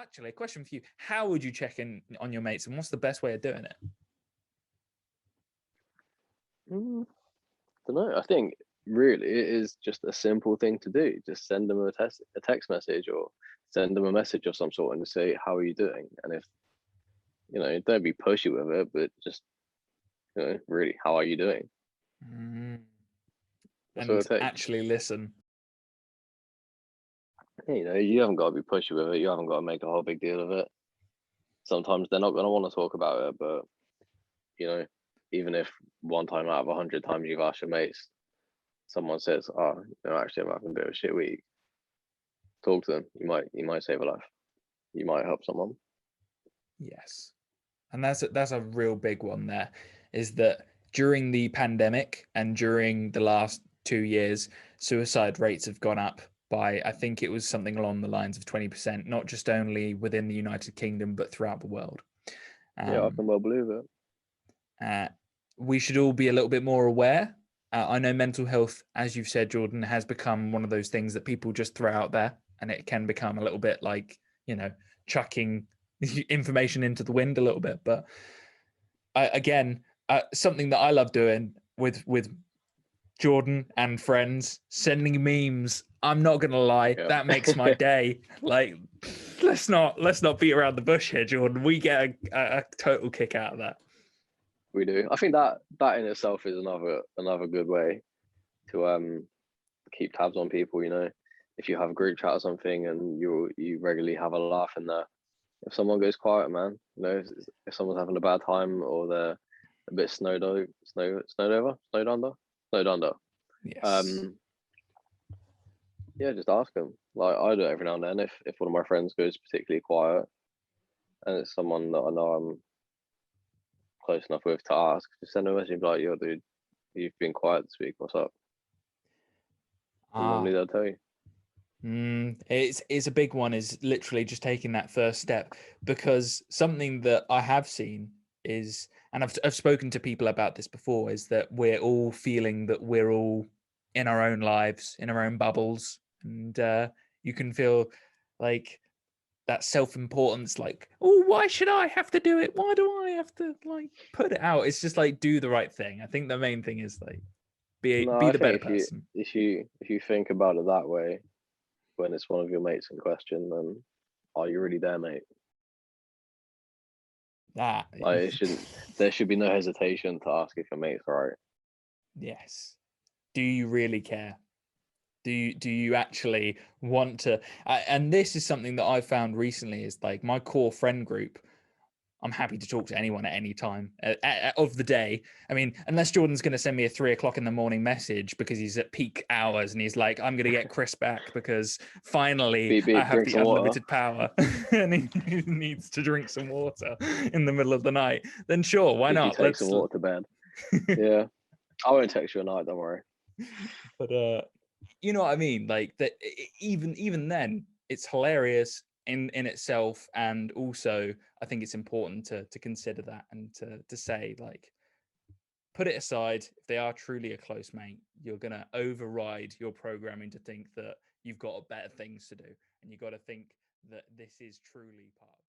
actually, a question for you: how would you check in on your mates, and what's the best way of doing it? Don't know. I think really it is just a simple thing to do. Just send them a text message, or send them a message of some sort and say, how are you doing? And if, don't be pushy with it, but just, really, how are you doing? That's what And it takes. actually listen. You haven't got to be pushy with it. You haven't got to make a whole big deal of it. Sometimes they're not going to want to talk about it, but, even if one time out of 100 times you've asked your mates, someone says, "Oh, actually, I'm having a bit of a shit week," talk to them. You might save a life. You might help someone. Yes, and that's a real big one. There is that during the pandemic and during the last 2 years, suicide rates have gone up by, I think it was something along the lines of 20%, not just only within the United Kingdom but throughout the world. Yeah, I can well believe it. We should all be a little bit more aware. I know mental health, as you've said, Jordan, has become one of those things that people just throw out there, and it can become a little bit like, chucking information into the wind a little bit. But something that I love doing with Jordan and friends, sending memes. I'm not gonna lie, that makes my day. Like, let's not beat around the bush here, Jordan. We get a total kick out of that. We do. I think that in itself is another good way to keep tabs on people. If you have a group chat or something and you regularly have a laugh in there, if someone goes quiet, man, if someone's having a bad time or they're a bit snowed under. Yes. Yeah, just ask them. Like, I do it every now and then. If one of my friends goes particularly quiet, and it's someone that I know I'm close enough with to ask, just send a message like, "Yo, dude, you've been quiet this week. What's up?" And normally they'll tell you. It's a big one, is literally just taking that first step, because something that I have seen is, and I've spoken to people about this before, is that we're all feeling that we're all in our own lives, in our own bubbles, and you can feel like that self-importance, like, oh, why should I have to do it? Why do I have to put it out? It's just like, do the right thing. I think the main thing is like be the better person. If you think about it that way, when it's one of your mates in question, then are you really there, mate? There should be no hesitation to ask if your mate's right. Yes. Do you really care? Do you actually want to? And this is something that I've found recently, is like my core friend group. I'm happy to talk to anyone at any time of the day. I mean, unless Jordan's going to send me a 3 o'clock in the morning message because he's at peak hours and he's like, I'm going to get Chris back because finally I have the unlimited power and he needs to drink some water in the middle of the night. Then sure, why not? Take some water to bed. Yeah, I won't text you at night. Don't worry. But you know what I mean? Like that. Even then, it's hilarious in itself, and also I think it's important to consider that and to say, like, put it aside. If they are truly a close mate, you're gonna override your programming to think that you've got better things to do, and you've got to think that this is truly part of